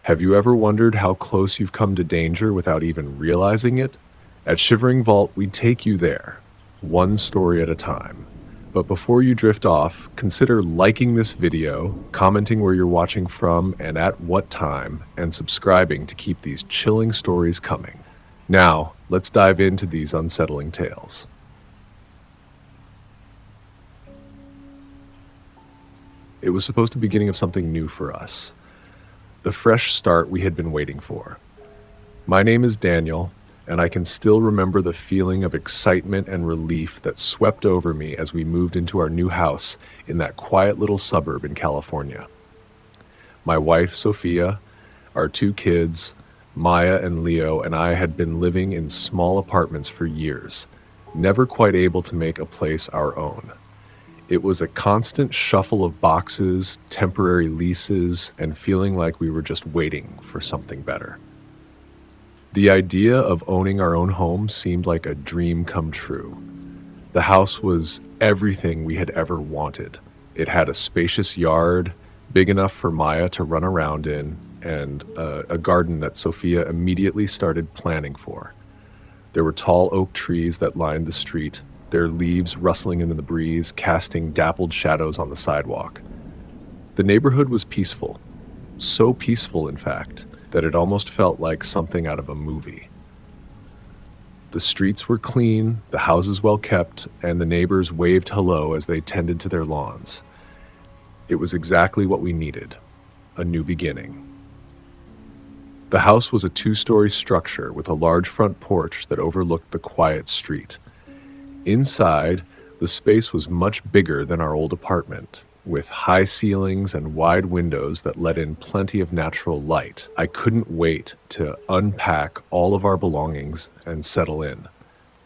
Have you ever wondered how close you've come to danger without even realizing it? At Shivering Vault, we take you there, one story at a time. But before you drift off, consider liking this video, commenting where you're watching from and at what time, and subscribing to keep these chilling stories coming. Now, let's dive into these unsettling tales. It was supposed to be the beginning of something new for us. The fresh start we had been waiting for. My name is Daniel, and I can still remember the feeling of excitement and relief that swept over me as we moved into our new house in that quiet little suburb in California. My wife, Sophia, our two kids, Maya and Leo, and I had been living in small apartments for years, never quite able to make a place our own. It was a constant shuffle of boxes, temporary leases, and feeling like we were just waiting for something better. The idea of owning our own home seemed like a dream come true. The house was everything we had ever wanted. It had a spacious yard, big enough for Maya to run around in, and a garden that Sophia immediately started planning for. There were tall oak trees that lined the street, their leaves rustling in the breeze, casting dappled shadows on the sidewalk. The neighborhood was peaceful, so peaceful, in fact, that it almost felt like something out of a movie. The streets were clean, the houses well kept, and the neighbors waved hello as they tended to their lawns. It was exactly what we needed, a new beginning. The house was a two-story structure with a large front porch that overlooked the quiet street. Inside, the space was much bigger than our old apartment, with high ceilings and wide windows that let in plenty of natural light. I couldn't wait to unpack all of our belongings and settle in.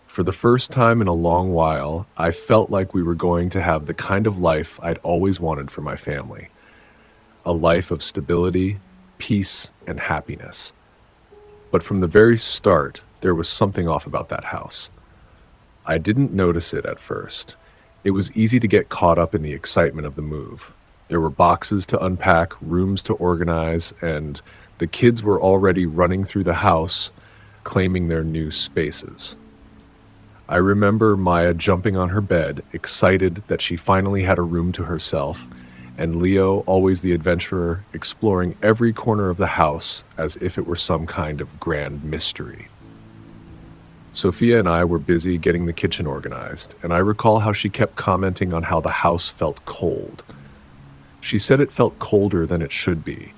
For the first time in a long while, I felt like we were going to have the kind of life I'd always wanted for my family. A life of stability, peace, and happiness. But from the very start, there was something off about that house. I didn't notice it at first. It was easy to get caught up in the excitement of the move. There were boxes to unpack, rooms to organize, and the kids were already running through the house, claiming their new spaces. I remember Maya jumping on her bed, excited that she finally had a room to herself, and Leo, always the adventurer, exploring every corner of the house as if it were some kind of grand mystery. Sophia and I were busy getting the kitchen organized, and I recall how she kept commenting on how the house felt cold. She said it felt colder than it should be,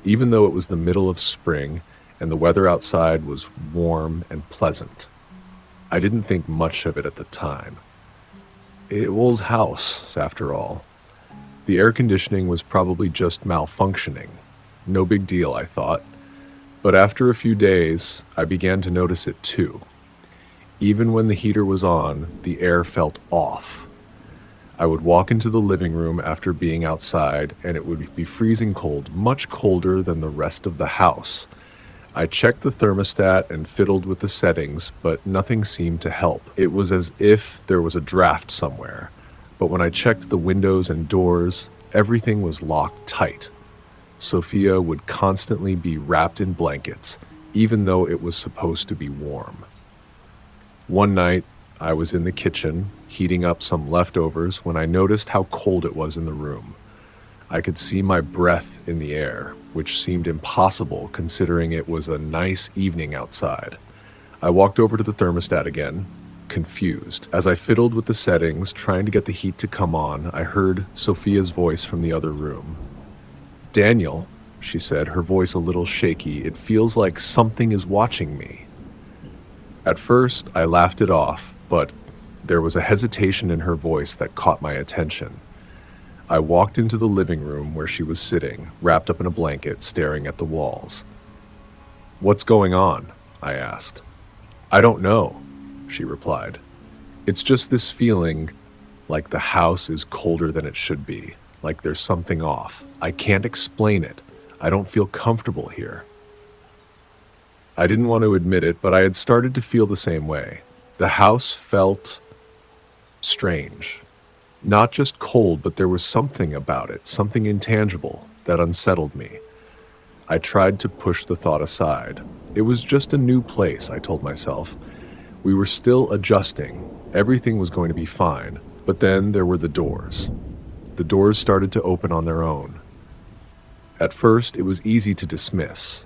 even though it was the middle of spring and the weather outside was warm and pleasant. I didn't think much of it at the time. An old house, after all. The air conditioning was probably just malfunctioning. No big deal, I thought. But after a few days, I began to notice it too. Even when the heater was on, the air felt off. I would walk into the living room after being outside, and it would be freezing cold, much colder than the rest of the house. I checked the thermostat and fiddled with the settings, but nothing seemed to help. It was as if there was a draft somewhere. But when I checked the windows and doors, everything was locked tight. Sophia would constantly be wrapped in blankets, even though it was supposed to be warm. One night, I was in the kitchen, heating up some leftovers, when I noticed how cold it was in the room. I could see my breath in the air, which seemed impossible considering it was a nice evening outside. I walked over to the thermostat again, confused. As I fiddled with the settings, trying to get the heat to come on, I heard Sophia's voice from the other room. "Daniel," she said, her voice a little shaky, "it feels like something is watching me." At first, I laughed it off, but there was a hesitation in her voice that caught my attention. I walked into the living room where she was sitting, wrapped up in a blanket, staring at the walls. "What's going on?" I asked. "I don't know," she replied. "It's just this feeling like the house is colder than it should be, like there's something off. I can't explain it. I don't feel comfortable here." I didn't want to admit it, but I had started to feel the same way. The house felt strange. Not just cold, but there was something about it, something intangible, that unsettled me. I tried to push the thought aside. It was just a new place, I told myself. We were still adjusting. Everything was going to be fine. But then there were the doors. The doors started to open on their own. At first, it was easy to dismiss.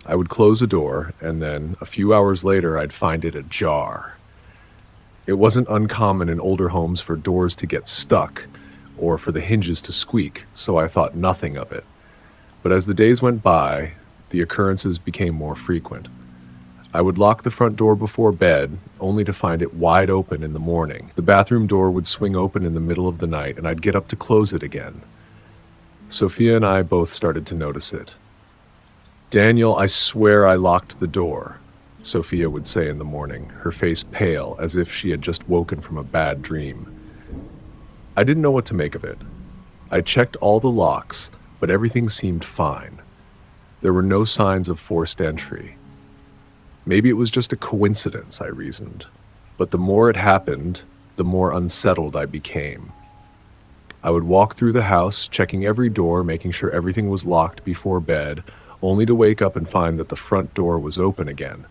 I would close a door, and then, a few hours later, I'd find it ajar. It wasn't uncommon in older homes for doors to get stuck, or for the hinges to squeak, so I thought nothing of it. But as the days went by, the occurrences became more frequent. I would lock the front door before bed, only to find it wide open in the morning. The bathroom door would swing open in the middle of the night, and I'd get up to close it again. Sophia and I both started to notice it. "Daniel, I swear I locked the door," Sophia would say in the morning, her face pale as if she had just woken from a bad dream. I didn't know what to make of it. I checked all the locks, but everything seemed fine. There were no signs of forced entry. Maybe it was just a coincidence, I reasoned. But the more it happened, the more unsettled I became. I would walk through the house, checking every door, making sure everything was locked before bed, only to wake up and find that the front door was open again.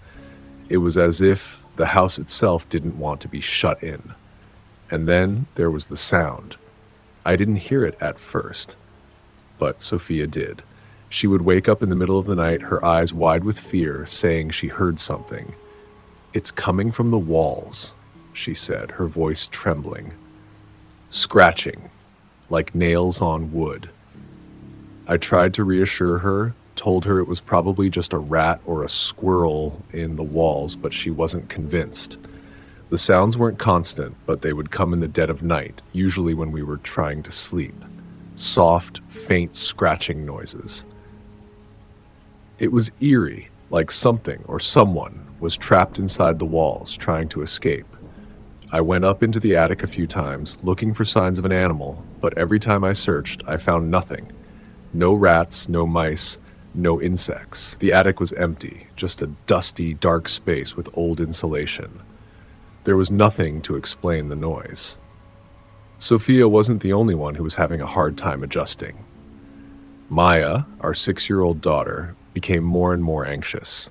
It was as if the house itself didn't want to be shut in. And then there was the sound. I didn't hear it at first, but Sophia did. She would wake up in the middle of the night, her eyes wide with fear, saying she heard something. "It's coming from the walls," she said, her voice trembling. "Scratching, like nails on wood." I tried to reassure her, told her it was probably just a rat or a squirrel in the walls, but she wasn't convinced. The sounds weren't constant, but they would come in the dead of night, usually when we were trying to sleep. Soft, faint scratching noises. It was eerie, like something or someone was trapped inside the walls, trying to escape. I went up into the attic a few times, looking for signs of an animal, but every time I searched, I found nothing. No rats, no mice, no insects. The attic was empty, just a dusty, dark space with old insulation. There was nothing to explain the noise. Sophia wasn't the only one who was having a hard time adjusting. Maya, our 6-year-old daughter, became more and more anxious.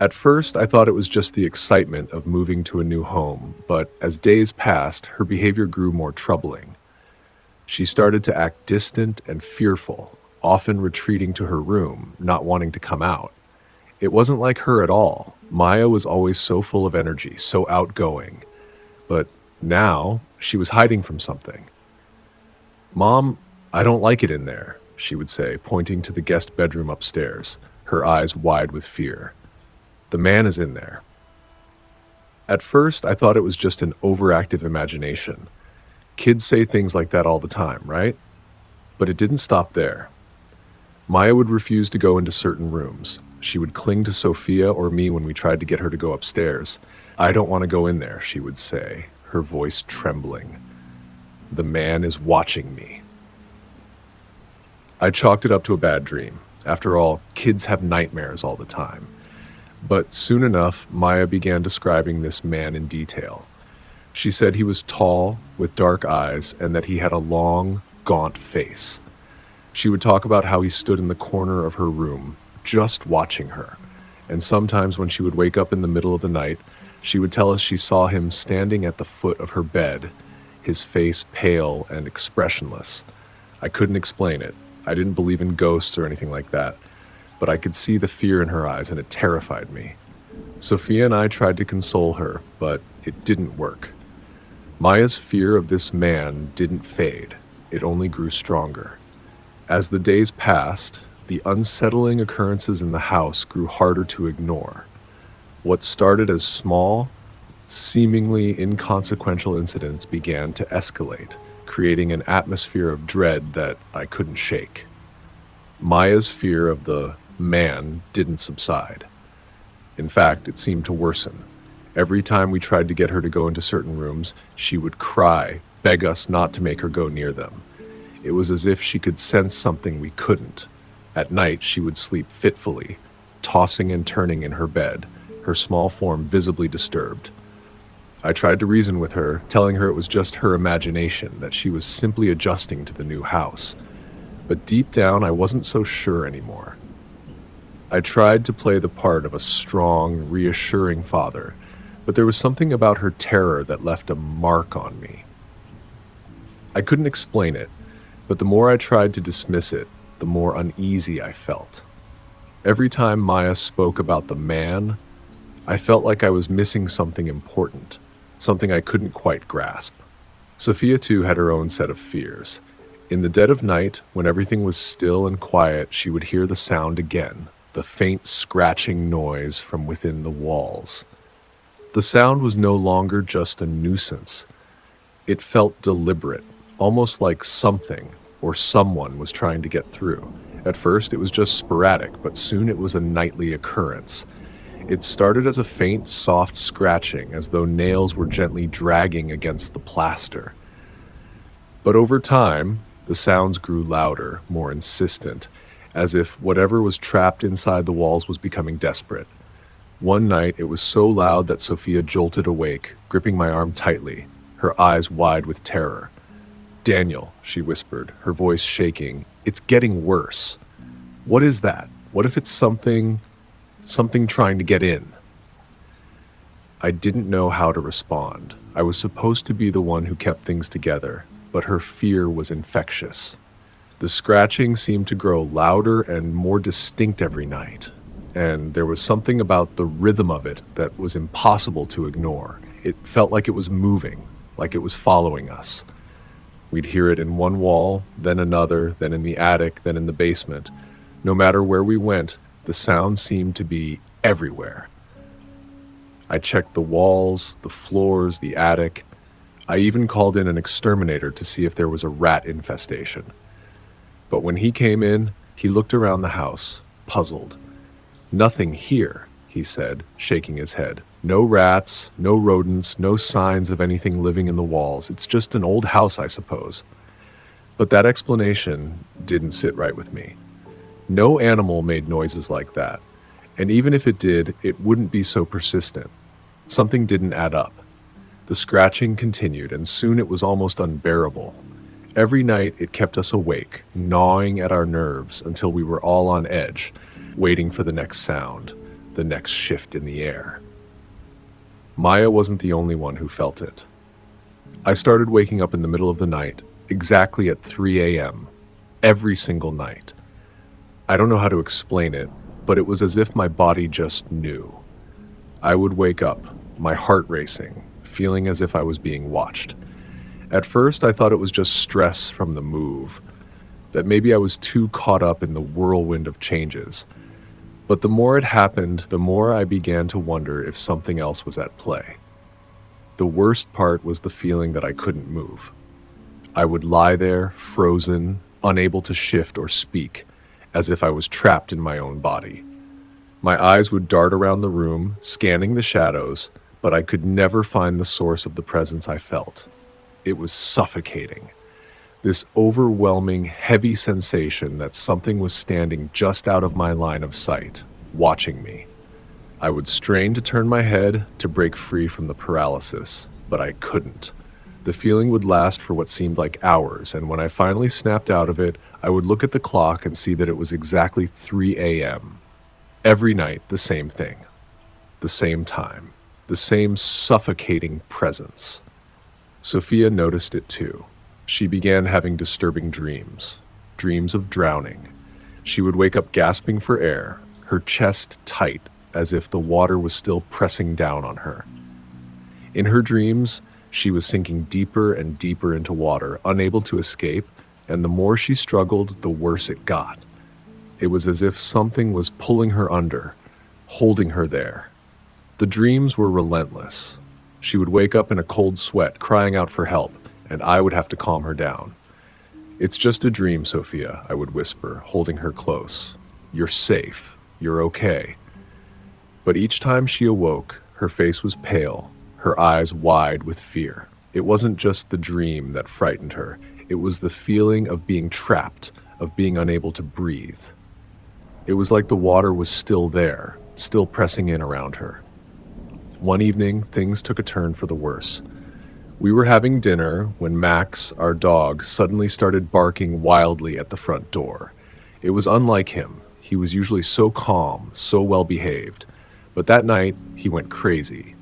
At first, I thought it was just the excitement of moving to a new home, but as days passed, her behavior grew more troubling. She started to act distant and fearful, often retreating to her room, not wanting to come out. It wasn't like her at all. Maya was always so full of energy, so outgoing. But now, she was hiding from something. "Mom, I don't like it in there," she would say, pointing to the guest bedroom upstairs, her eyes wide with fear. "The man is in there." At first, I thought it was just an overactive imagination. Kids say things like that all the time, right? But it didn't stop there. Maya would refuse to go into certain rooms. She would cling to Sophia or me when we tried to get her to go upstairs. "I don't want to go in there," she would say, her voice trembling. "The man is watching me." I chalked it up to a bad dream. After all, kids have nightmares all the time. But soon enough, Maya began describing this man in detail. She said he was tall, with dark eyes, and that he had a long, gaunt face. She would talk about how he stood in the corner of her room, just watching her. And sometimes when she would wake up in the middle of the night, she would tell us she saw him standing at the foot of her bed, his face pale and expressionless. I couldn't explain it. I didn't believe in ghosts or anything like that, but I could see the fear in her eyes and it terrified me. Sophia and I tried to console her, but it didn't work. Maya's fear of this man didn't fade. It only grew stronger. As the days passed, the unsettling occurrences in the house grew harder to ignore. What started as small, seemingly inconsequential incidents began to escalate, creating an atmosphere of dread that I couldn't shake. Maya's fear of the man didn't subside. In fact, it seemed to worsen. Every time we tried to get her to go into certain rooms, she would cry, beg us not to make her go near them. It was as if she could sense something we couldn't. At night, she would sleep fitfully, tossing and turning in her bed, her small form visibly disturbed. I tried to reason with her, telling her it was just her imagination, that she was simply adjusting to the new house. But deep down, I wasn't so sure anymore. I tried to play the part of a strong, reassuring father, but there was something about her terror that left a mark on me. I couldn't explain it, but the more I tried to dismiss it, the more uneasy I felt. Every time Maya spoke about the man, I felt like I was missing something important, something I couldn't quite grasp. Sophia, too, had her own set of fears. In the dead of night, when everything was still and quiet, she would hear the sound again, the faint scratching noise from within the walls. The sound was no longer just a nuisance. It felt deliberate, almost like something or someone was trying to get through. At first, it was just sporadic, but soon it was a nightly occurrence. It started as a faint, soft scratching, as though nails were gently dragging against the plaster. But over time, the sounds grew louder, more insistent, as if whatever was trapped inside the walls was becoming desperate. One night, it was so loud that Sophia jolted awake, gripping my arm tightly, her eyes wide with terror. "Daniel," she whispered, her voice shaking, "it's getting worse. What is that? What if it's something trying to get in?" I didn't know how to respond. I was supposed to be the one who kept things together, but her fear was infectious. The scratching seemed to grow louder and more distinct every night, and there was something about the rhythm of it that was impossible to ignore. It felt like it was moving, like it was following us. We'd hear it in one wall, then another, then in the attic, then in the basement. No matter where we went, the sound seemed to be everywhere. I checked the walls, the floors, the attic. I even called in an exterminator to see if there was a rat infestation. But when he came in, he looked around the house, puzzled. "Nothing here," he said, shaking his head. "No rats, no rodents, no signs of anything living in the walls. It's just an old house, I suppose." But that explanation didn't sit right with me. No animal made noises like that, and even if it did, it wouldn't be so persistent. Something didn't add up. The scratching continued, and soon it was almost unbearable. Every night it kept us awake, gnawing at our nerves until we were all on edge, waiting for the next sound, the next shift in the air. Maya wasn't the only one who felt it. I started waking up in the middle of the night, exactly at 3 a.m., every single night. I don't know how to explain it, but it was as if my body just knew. I would wake up, my heart racing, feeling as if I was being watched. At first, I thought it was just stress from the move, that maybe I was too caught up in the whirlwind of changes. But the more it happened, the more I began to wonder if something else was at play. The worst part was the feeling that I couldn't move. I would lie there, frozen, unable to shift or speak, as if I was trapped in my own body. My eyes would dart around the room, scanning the shadows, but I could never find the source of the presence I felt. It was suffocating. This overwhelming, heavy sensation that something was standing just out of my line of sight, watching me. I would strain to turn my head to break free from the paralysis, but I couldn't. The feeling would last for what seemed like hours, and when I finally snapped out of it, I would look at the clock and see that it was exactly 3 a.m. Every night, the same thing. The same time. The same suffocating presence. Sophia noticed it too. She began having disturbing dreams. Dreams of drowning. She would wake up gasping for air, her chest tight, as if the water was still pressing down on her. In her dreams, she was sinking deeper and deeper into water, unable to escape, and the more she struggled, the worse it got. It was as if something was pulling her under, holding her there. The dreams were relentless. She would wake up in a cold sweat, crying out for help, and I would have to calm her down. "It's just a dream, Sophia," I would whisper, holding her close. "You're safe. You're okay." But each time she awoke, her face was pale, her eyes wide with fear. It wasn't just the dream that frightened her. It was the feeling of being trapped, of being unable to breathe. It was like the water was still there, still pressing in around her. One evening, things took a turn for the worse. We were having dinner when Max, our dog, suddenly started barking wildly at the front door. It was unlike him. He was usually so calm, so well behaved. But that night, he went crazy,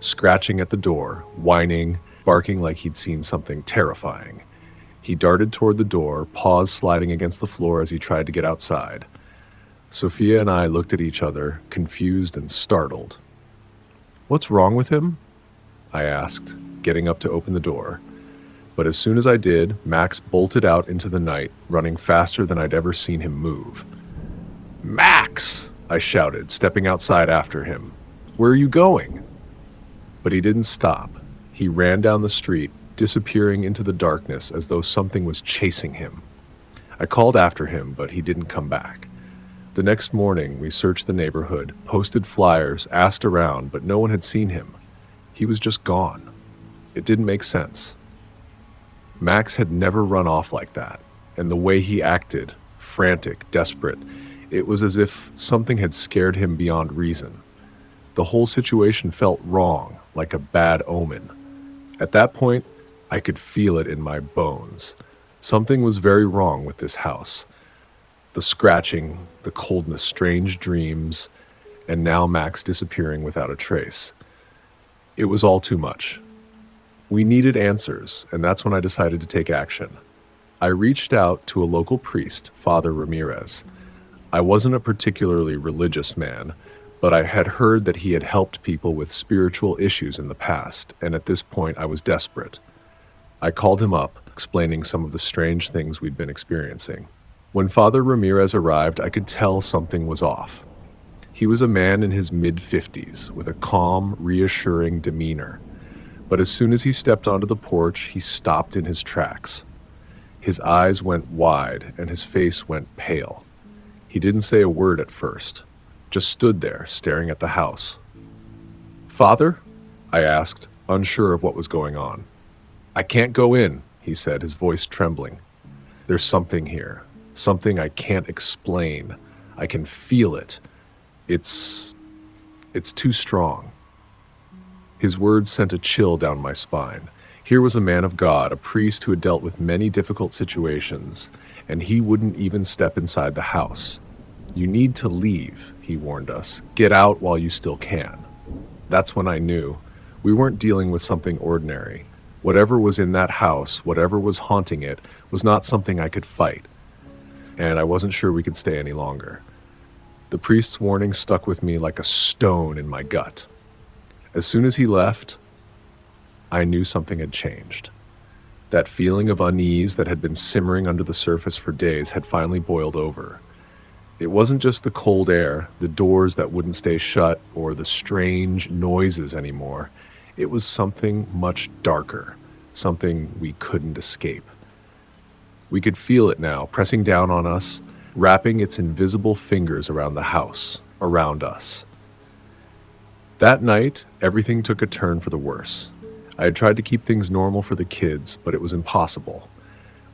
scratching at the door, whining, barking like he'd seen something terrifying. He darted toward the door, paws sliding against the floor as he tried to get outside. Sophia and I looked at each other, confused and startled. "What's wrong with him?" I asked, getting up to open the door. But as soon as I did, Max bolted out into the night, running faster than I'd ever seen him move. "Max!" I shouted, stepping outside after him. "Where are you going?" But he didn't stop. He ran down the street, disappearing into the darkness as though something was chasing him. I called after him, but he didn't come back. The next morning, we searched the neighborhood, posted flyers, asked around, but no one had seen him. He was just gone. It didn't make sense. Max had never run off like that, and the way he acted, frantic, desperate, it was as if something had scared him beyond reason. The whole situation felt wrong, like a bad omen. At that point, I could feel it in my bones. Something was very wrong with this house. The scratching, the coldness, strange dreams, and now Max disappearing without a trace. It was all too much. We needed answers, and that's when I decided to take action. I reached out to a local priest, Father Ramirez. I wasn't a particularly religious man, but I had heard that he had helped people with spiritual issues in the past, and at this point I was desperate. I called him up, explaining some of the strange things we'd been experiencing. When Father Ramirez arrived, I could tell something was off. He was a man in his mid-50s, with a calm, reassuring demeanor. But as soon as he stepped onto the porch, he stopped in his tracks. His eyes went wide, and his face went pale. He didn't say a word at first, just stood there, staring at the house. "Father?" I asked, unsure of what was going on. "I can't go in," he said, his voice trembling. "There's something here, something I can't explain. I can feel it. It's too strong." His words sent a chill down my spine. Here was a man of God, a priest who had dealt with many difficult situations, and he wouldn't even step inside the house. "You need to leave," he warned us. "Get out while you still can." That's when I knew we weren't dealing with something ordinary. Whatever was in that house, whatever was haunting it, was not something I could fight. And I wasn't sure we could stay any longer. The priest's warning stuck with me like a stone in my gut. As soon as he left, I knew something had changed. That feeling of unease that had been simmering under the surface for days had finally boiled over. It wasn't just the cold air, the doors that wouldn't stay shut, or the strange noises anymore. It was something much darker, something we couldn't escape. We could feel it now, pressing down on us, wrapping its invisible fingers around the house, around us. That night, everything took a turn for the worse. I had tried to keep things normal for the kids, but it was impossible.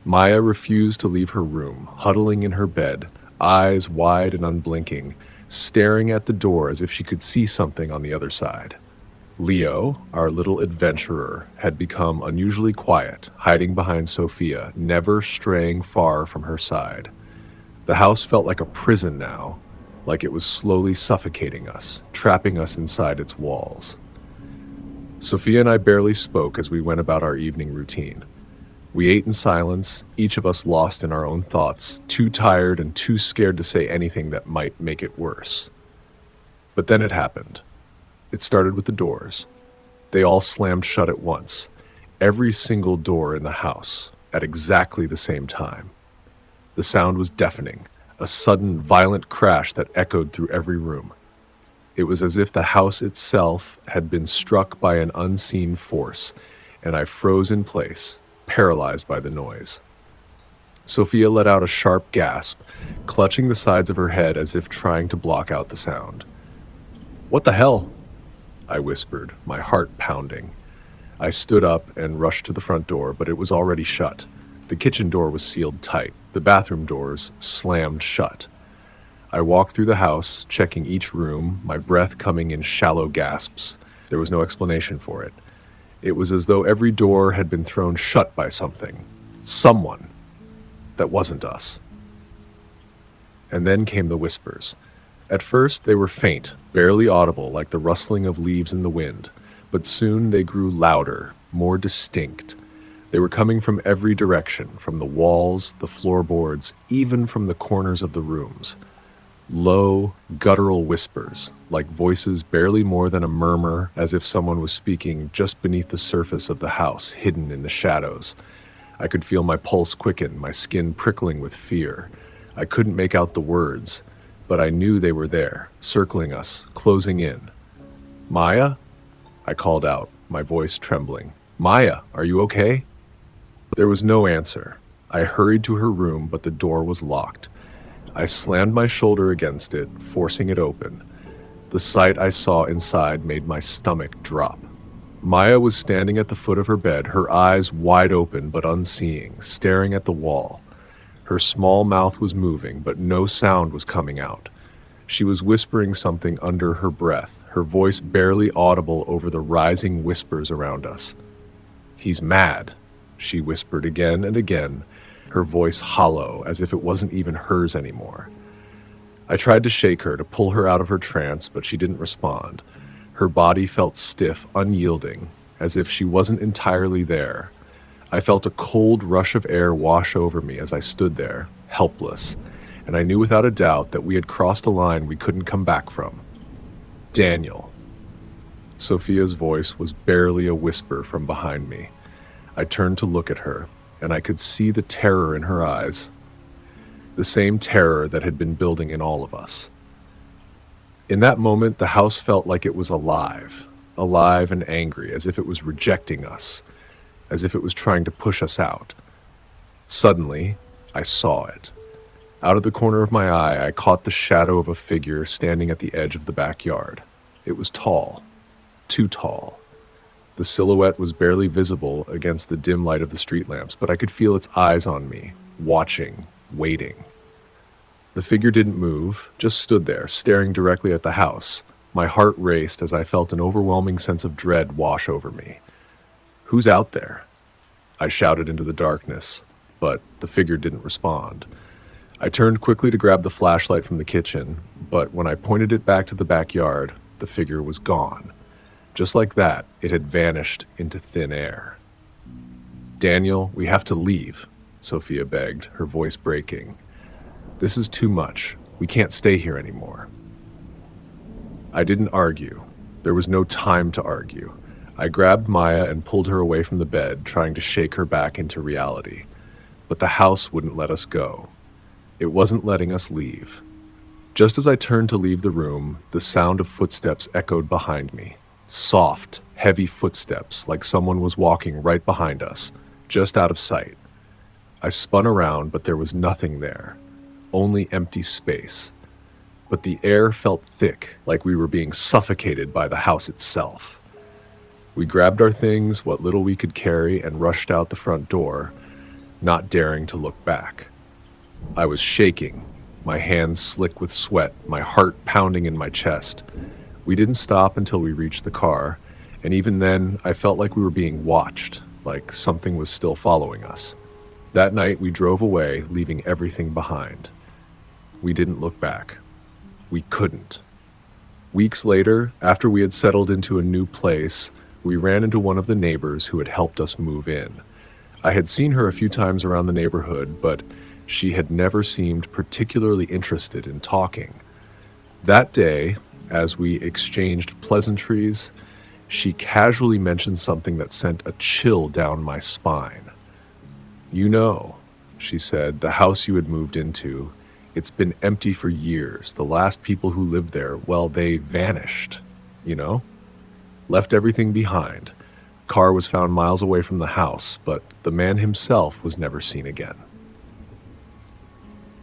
Maya refused to leave her room, huddling in her bed, eyes wide and unblinking, staring at the door as if she could see something on the other side. Leo, our little adventurer, had become unusually quiet, hiding behind Sophia, never straying far from her side. The house felt like a prison now, like it was slowly suffocating us, trapping us inside its walls. Sophia and I barely spoke as we went about our evening routine. We ate in silence, each of us lost in our own thoughts, too tired and too scared to say anything that might make it worse. But then it happened. It started with the doors. They all slammed shut at once, every single door in the house, at exactly the same time. The sound was deafening, a sudden, violent crash that echoed through every room. It was as if the house itself had been struck by an unseen force, and I froze in place, paralyzed by the noise. Sophia let out a sharp gasp, clutching the sides of her head as if trying to block out the sound. "What the hell?" I whispered, my heart pounding. I stood up and rushed to the front door, but it was already shut. The kitchen door was sealed tight. The bathroom doors slammed shut. I walked through the house, checking each room, my breath coming in shallow gasps. There was no explanation for it. It was as though every door had been thrown shut by something. Someone that wasn't us. And then came the whispers. At first, they were faint, barely audible, like the rustling of leaves in the wind, but soon they grew louder, more distinct. They were coming from every direction, from the walls, the floorboards, even from the corners of the rooms. Low, guttural whispers, like voices barely more than a murmur, as if someone was speaking just beneath the surface of the house, hidden in the shadows. I could feel my pulse quicken, my skin prickling with fear. I couldn't make out the words, but I knew they were there, circling us, closing in. "Maya?" I called out, my voice trembling. "Maya, are you okay?" There was no answer. I hurried to her room, but the door was locked. I slammed my shoulder against it, forcing it open. The sight I saw inside made my stomach drop. Maya was standing at the foot of her bed, her eyes wide open but unseeing, staring at the wall. Her small mouth was moving, but no sound was coming out. She was whispering something under her breath, her voice barely audible over the rising whispers around us. "He's mad," she whispered again and again, her voice hollow, as if it wasn't even hers anymore. I tried to shake her, to pull her out of her trance, but she didn't respond. Her body felt stiff, unyielding, as if she wasn't entirely there. I felt a cold rush of air wash over me as I stood there, helpless, and I knew without a doubt that we had crossed a line we couldn't come back from. "Daniel." Sophia's voice was barely a whisper from behind me. I turned to look at her, and I could see the terror in her eyes, the same terror that had been building in all of us. In that moment, the house felt like it was alive and angry, as if it was rejecting us, as if it was trying to push us out. Suddenly, I saw it. Out of the corner of my eye, I caught the shadow of a figure standing at the edge of the backyard. It was tall, too tall. The silhouette was barely visible against the dim light of the street lamps, but I could feel its eyes on me, watching, waiting. The figure didn't move, just stood there, staring directly at the house. My heart raced as I felt an overwhelming sense of dread wash over me. "Who's out there?" I shouted into the darkness, but the figure didn't respond. I turned quickly to grab the flashlight from the kitchen, but when I pointed it back to the backyard, the figure was gone. Just like that, it had vanished into thin air. "Daniel, we have to leave," Sophia begged, her voice breaking. "This is too much. We can't stay here anymore." I didn't argue. There was no time to argue. I grabbed Maya and pulled her away from the bed, trying to shake her back into reality. But the house wouldn't let us go. It wasn't letting us leave. Just as I turned to leave the room, the sound of footsteps echoed behind me. Soft, heavy footsteps, like someone was walking right behind us, just out of sight. I spun around, but there was nothing there. Only empty space. But the air felt thick, like we were being suffocated by the house itself. We grabbed our things, what little we could carry, and rushed out the front door, not daring to look back. I was shaking, my hands slick with sweat, my heart pounding in my chest. We didn't stop until we reached the car, and even then, I felt like we were being watched, like something was still following us. That night, we drove away, leaving everything behind. We didn't look back. We couldn't. Weeks later, after we had settled into a new place, we ran into one of the neighbors who had helped us move in. I had seen her a few times around the neighborhood, but she had never seemed particularly interested in talking. That day, as we exchanged pleasantries, she casually mentioned something that sent a chill down my spine. "You know," she said, "the house you had moved into, it's been empty for years. The last people who lived there, well, they vanished, you know? Left everything behind. Car was found miles away from the house, but the man himself was never seen again."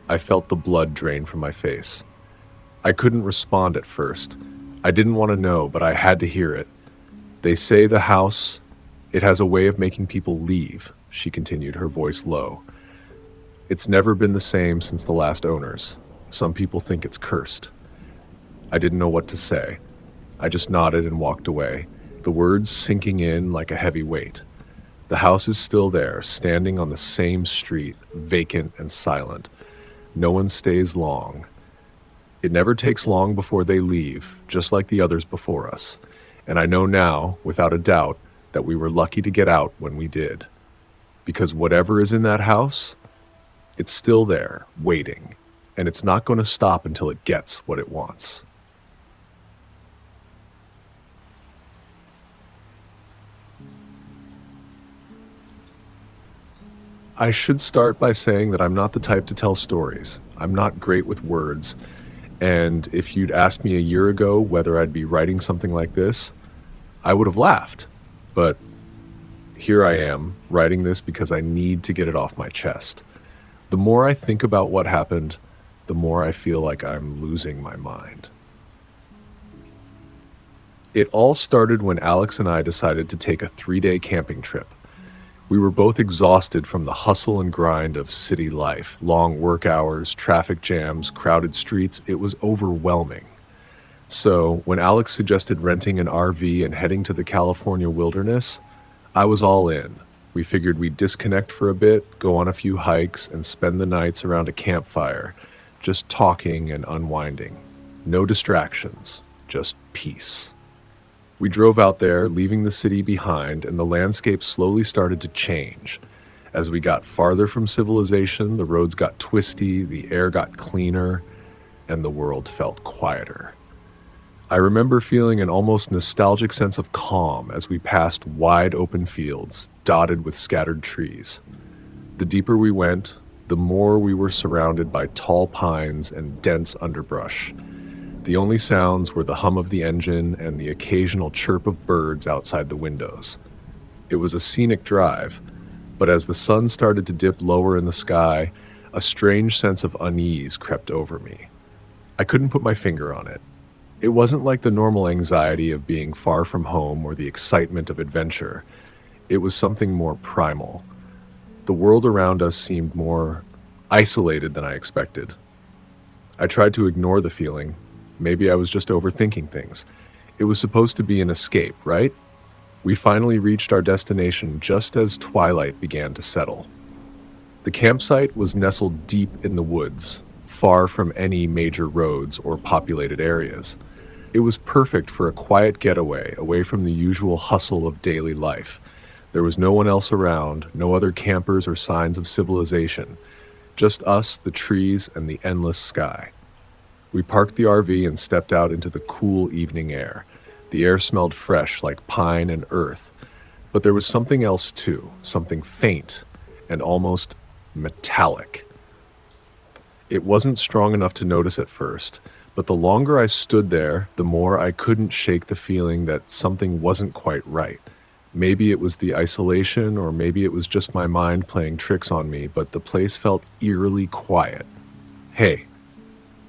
I felt the blood drain from my face. I couldn't respond at first. I didn't want to know, but I had to hear it. "They say the house, it has a way of making people leave," she continued, her voice low. "It's never been the same since the last owners. Some people think it's cursed." I didn't know what to say. I just nodded and walked away, the words sinking in like a heavy weight. The house is still there, standing on the same street, vacant and silent. No one stays long. It never takes long before they leave, just like the others before us. And I know now, without a doubt, that we were lucky to get out when we did. Because whatever is in that house, it's still there, waiting. And it's not going to stop until it gets what it wants. I should start by saying that I'm not the type to tell stories. I'm not great with words. And if you'd asked me a year ago whether I'd be writing something like this, I would have laughed. But here I am, writing this because I need to get it off my chest. The more I think about what happened, the more I feel like I'm losing my mind. It all started when Alex and I decided to take a 3-day camping trip. We were both exhausted from the hustle and grind of city life, long work hours, traffic jams, crowded streets. It was overwhelming. So when Alex suggested renting an RV and heading to the California wilderness, I was all in. We figured we'd disconnect for a bit, go on a few hikes, and spend the nights around a campfire, just talking and unwinding. No distractions, just peace. We drove out there, leaving the city behind, and the landscape slowly started to change. As we got farther from civilization, the roads got twisty, the air got cleaner, and the world felt quieter. I remember feeling an almost nostalgic sense of calm as we passed wide open fields, dotted with scattered trees. The deeper we went, the more we were surrounded by tall pines and dense underbrush. The only sounds were the hum of the engine and the occasional chirp of birds outside the windows. It was a scenic drive, but as the sun started to dip lower in the sky, a strange sense of unease crept over me. I couldn't put my finger on it. It wasn't like the normal anxiety of being far from home or the excitement of adventure. It was something more primal. The world around us seemed more isolated than I expected. I tried to ignore the feeling. Maybe I was just overthinking things. It was supposed to be an escape, right? We finally reached our destination just as twilight began to settle. The campsite was nestled deep in the woods, far from any major roads or populated areas. It was perfect for a quiet getaway away from the usual hustle of daily life. There was no one else around, no other campers or signs of civilization. Just us, the trees, and the endless sky. We parked the RV and stepped out into the cool evening air. The air smelled fresh like pine and earth, but there was something else too, something faint and almost metallic. It wasn't strong enough to notice at first, but the longer I stood there, the more I couldn't shake the feeling that something wasn't quite right. Maybe it was the isolation, or maybe it was just my mind playing tricks on me, but the place felt eerily quiet. "Hey,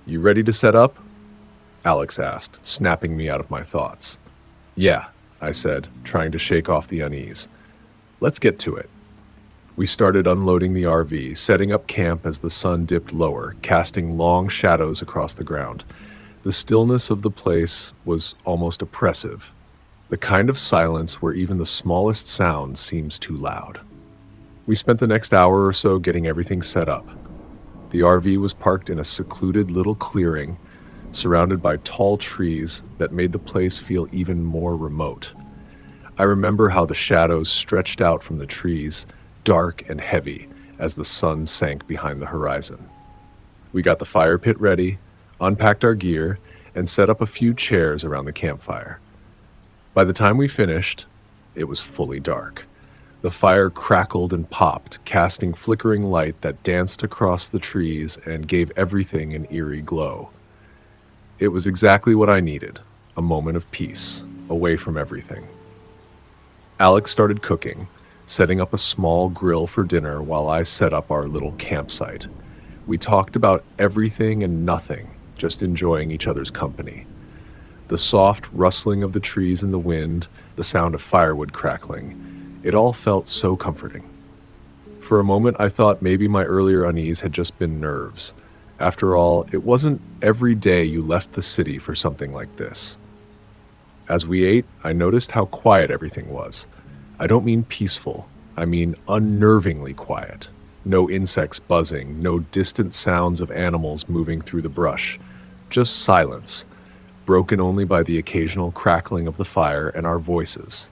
you ready to set up?" Alex asked, snapping me out of my thoughts. "Yeah," I said, trying to shake off the unease. "Let's get to it." We started unloading the RV, setting up camp as the sun dipped lower, casting long shadows across the ground. The stillness of the place was almost oppressive, the kind of silence where even the smallest sound seems too loud. We spent the next hour or so getting everything set up. The RV was parked in a secluded little clearing, surrounded by tall trees that made the place feel even more remote. I remember how the shadows stretched out from the trees, dark and heavy, as the sun sank behind the horizon. We got the fire pit ready, unpacked our gear, and set up a few chairs around the campfire. By the time we finished, it was fully dark. The fire crackled and popped, casting flickering light that danced across the trees and gave everything an eerie glow. It was exactly what I needed, a moment of peace, away from everything. Alex started cooking, setting up a small grill for dinner while I set up our little campsite. We talked about everything and nothing, just enjoying each other's company. The soft rustling of the trees in the wind, the sound of firewood crackling, it all felt so comforting. For a moment, I thought maybe my earlier unease had just been nerves. After all, it wasn't every day you left the city for something like this. As we ate, I noticed how quiet everything was. I don't mean peaceful, I mean unnervingly quiet. No insects buzzing, no distant sounds of animals moving through the brush. Just silence, broken only by the occasional crackling of the fire and our voices.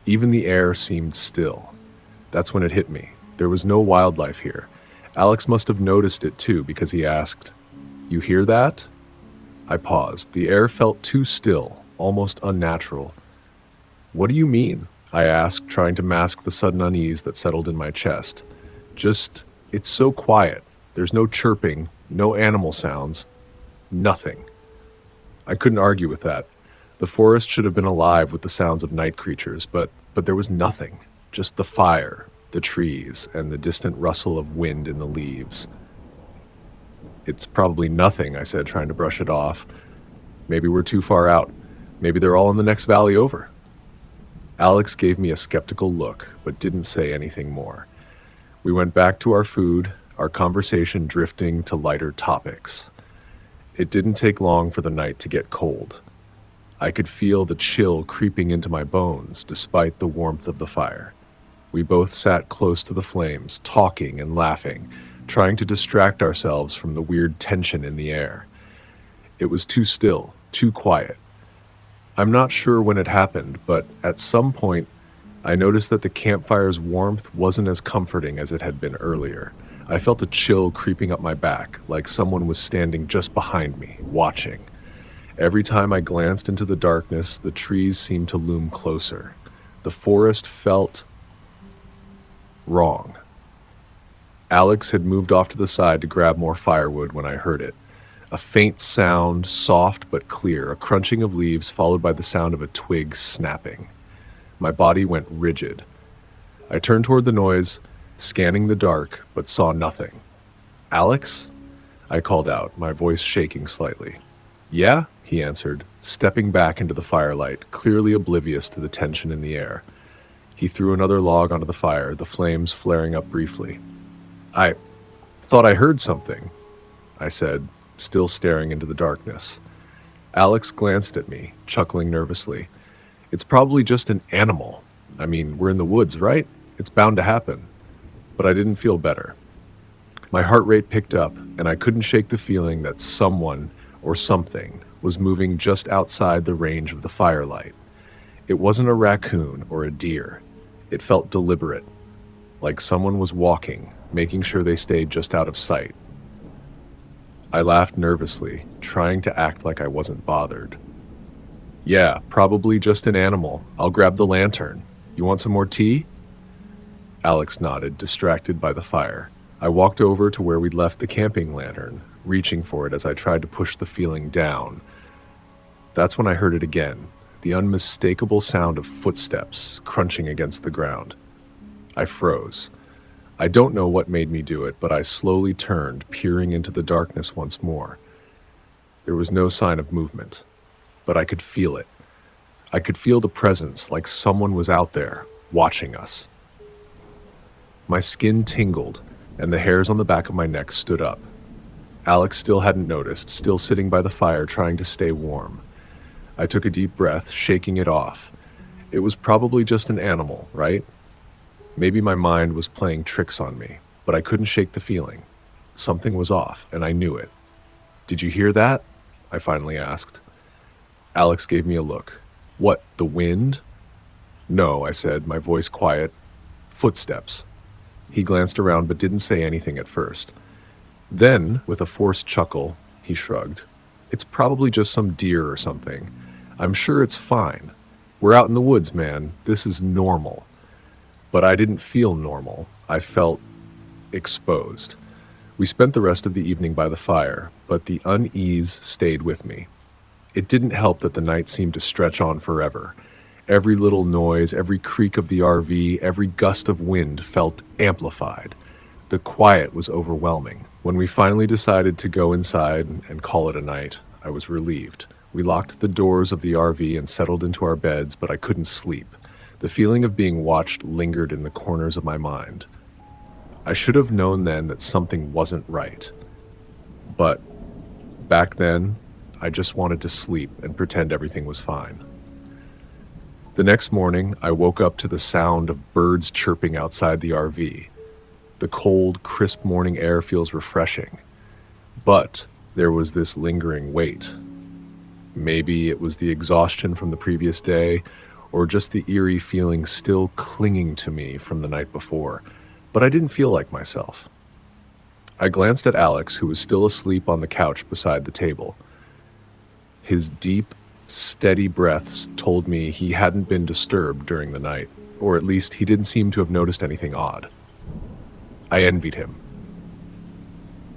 Even the air seemed still. That's when it hit me. There was no wildlife here. Alex must have noticed it too, because he asked, "You hear that?" I paused. The air felt too still, almost unnatural. "What do you mean?" I asked, trying to mask the sudden unease that settled in my chest. Just, it's so quiet. There's no chirping, no animal sounds, nothing. I couldn't argue with that. The forest should have been alive with the sounds of night creatures, but there was nothing. Just the fire, the trees, and the distant rustle of wind in the leaves. "It's probably nothing," I said, trying to brush it off. "Maybe we're too far out. Maybe they're all in the next valley over." Alex gave me a skeptical look, but didn't say anything more. We went back to our food, our conversation drifting to lighter topics. It didn't take long for the night to get cold. I could feel the chill creeping into my bones, despite the warmth of the fire. We both sat close to the flames, talking and laughing, trying to distract ourselves from the weird tension in the air. It was too still, too quiet. I'm not sure when it happened, but at some point, I noticed that the campfire's warmth wasn't as comforting as it had been earlier. I felt a chill creeping up my back, like someone was standing just behind me, watching. Every time I glanced into the darkness, the trees seemed to loom closer. The forest felt wrong. Alex had moved off to the side to grab more firewood when I heard it. A faint sound, soft but clear, a crunching of leaves followed by the sound of a twig snapping. My body went rigid. I turned toward the noise, scanning the dark, but saw nothing. "Alex?" I called out, my voice shaking slightly. "Yeah?" he answered, stepping back into the firelight, clearly oblivious to the tension in the air. He threw another log onto the fire, the flames flaring up briefly. "I thought I heard something," I said, still staring into the darkness. Alex glanced at me, chuckling nervously. "It's probably just an animal. I mean, we're in the woods, right? It's bound to happen." But I didn't feel better. My heart rate picked up, and I couldn't shake the feeling that someone or something was moving just outside the range of the firelight. It wasn't a raccoon or a deer. It felt deliberate, like someone was walking, making sure they stayed just out of sight. I laughed nervously, trying to act like I wasn't bothered. "Yeah, probably just an animal. I'll grab the lantern. You want some more tea?" Alex nodded, distracted by the fire. I walked over to where we'd left the camping lantern, reaching for it as I tried to push the feeling down. That's when I heard it again, the unmistakable sound of footsteps crunching against the ground. I froze. I don't know what made me do it, but I slowly turned, peering into the darkness once more. There was no sign of movement, but I could feel it. I could feel the presence, like someone was out there, watching us. My skin tingled, and the hairs on the back of my neck stood up. Alex still hadn't noticed, still sitting by the fire trying to stay warm. I took a deep breath, shaking it off. It was probably just an animal, right? Maybe my mind was playing tricks on me, but I couldn't shake the feeling. Something was off, and I knew it. "Did you hear that?" I finally asked. Alex gave me a look. "What, the wind?" "No," I said, my voice quiet. "Footsteps." He glanced around but didn't say anything at first. Then, with a forced chuckle, he shrugged. "It's probably just some deer or something. I'm sure it's fine. We're out in the woods, man. This is normal." But I didn't feel normal. I felt exposed. We spent the rest of the evening by the fire, but the unease stayed with me. It didn't help that the night seemed to stretch on forever. Every little noise, every creak of the RV, every gust of wind felt amplified. The quiet was overwhelming. When we finally decided to go inside and call it a night, I was relieved. We locked the doors of the RV and settled into our beds, but I couldn't sleep. The feeling of being watched lingered in the corners of my mind. I should have known then that something wasn't right. But back then, I just wanted to sleep and pretend everything was fine. The next morning, I woke up to the sound of birds chirping outside the RV. The cold, crisp morning air feels refreshing. But there was this lingering weight. Maybe it was the exhaustion from the previous day, or just the eerie feeling still clinging to me from the night before. But I didn't feel like myself. I glanced at Alex, who was still asleep on the couch beside the table. His deep, steady breaths told me he hadn't been disturbed during the night, or at least he didn't seem to have noticed anything odd. I envied him.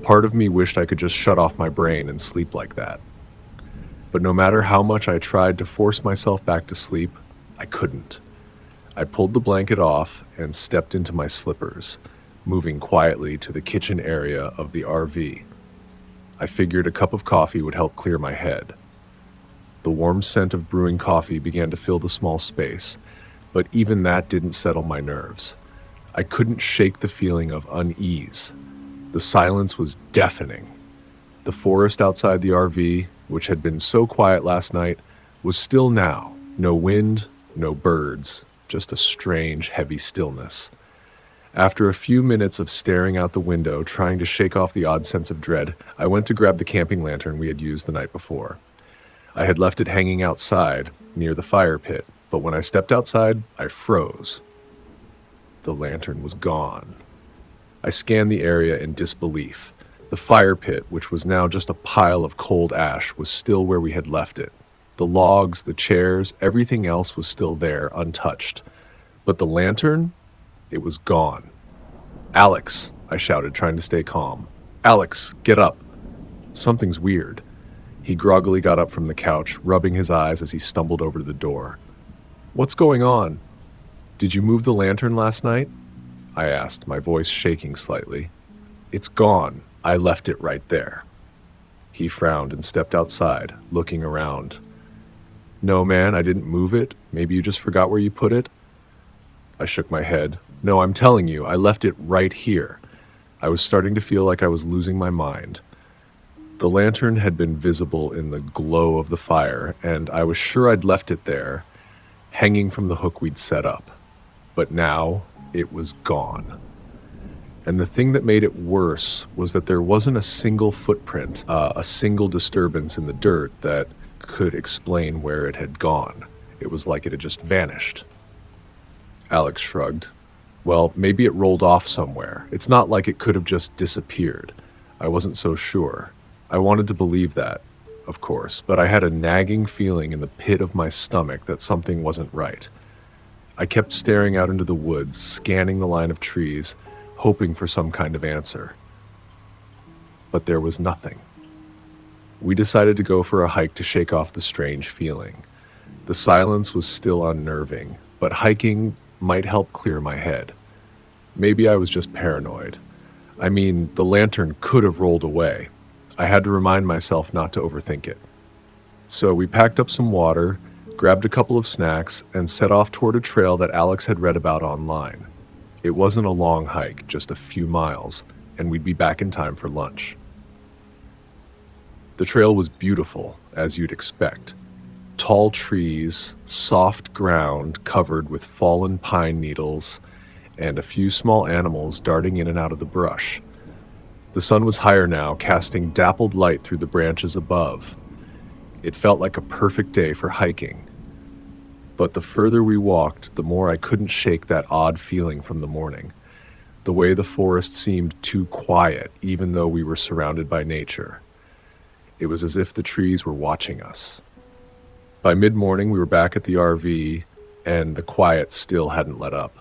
Part of me wished I could just shut off my brain and sleep like that. But no matter how much I tried to force myself back to sleep, I couldn't. I pulled the blanket off and stepped into my slippers, moving quietly to the kitchen area of the RV. I figured a cup of coffee would help clear my head. The warm scent of brewing coffee began to fill the small space, but even that didn't settle my nerves. I couldn't shake the feeling of unease. The silence was deafening. The forest outside the RV, which had been so quiet last night, was still now. No wind, no birds, just a strange, heavy stillness. After a few minutes of staring out the window, trying to shake off the odd sense of dread, I went to grab the camping lantern we had used the night before. I had left it hanging outside, near the fire pit, but when I stepped outside, I froze. The lantern was gone. I scanned the area in disbelief. The fire pit, which was now just a pile of cold ash, was still where we had left it. The logs, the chairs, everything else was still there, untouched. But the lantern, it was gone. "Alex," I shouted, trying to stay calm. "Alex, get up." Something's weird. He groggily got up from the couch, rubbing his eyes as he stumbled over to the door. "What's going on? Did you move the lantern last night?" I asked, my voice shaking slightly. "It's gone. I left it right there." He frowned and stepped outside, looking around. "No, man, I didn't move it. Maybe you just forgot where you put it?" I shook my head. "No, I'm telling you, I left it right here." I was starting to feel like I was losing my mind. The lantern had been visible in the glow of the fire, and I was sure I'd left it there, hanging from the hook we'd set up. But now, it was gone. And the thing that made it worse was that there wasn't a single footprint, a single disturbance in the dirt that could explain where it had gone. It was like it had just vanished. Alex shrugged. "Well, maybe it rolled off somewhere. It's not like it could have just disappeared." I wasn't so sure. I wanted to believe that, of course, but I had a nagging feeling in the pit of my stomach that something wasn't right. I kept staring out into the woods, scanning the line of trees, hoping for some kind of answer. But there was nothing. We decided to go for a hike to shake off the strange feeling. The silence was still unnerving, but hiking might help clear my head. Maybe I was just paranoid. I mean, the lantern could have rolled away. I had to remind myself not to overthink it. So we packed up some water, grabbed a couple of snacks, and set off toward a trail that Alex had read about online. It wasn't a long hike, just a few miles, and we'd be back in time for lunch. The trail was beautiful, as you'd expect. Tall trees, soft ground covered with fallen pine needles, and a few small animals darting in and out of the brush. The sun was higher now, casting dappled light through the branches above. It felt like a perfect day for hiking. But the further we walked, the more I couldn't shake that odd feeling from the morning. The way the forest seemed too quiet, even though we were surrounded by nature. It was as if the trees were watching us. By mid-morning, we were back at the RV, and the quiet still hadn't let up.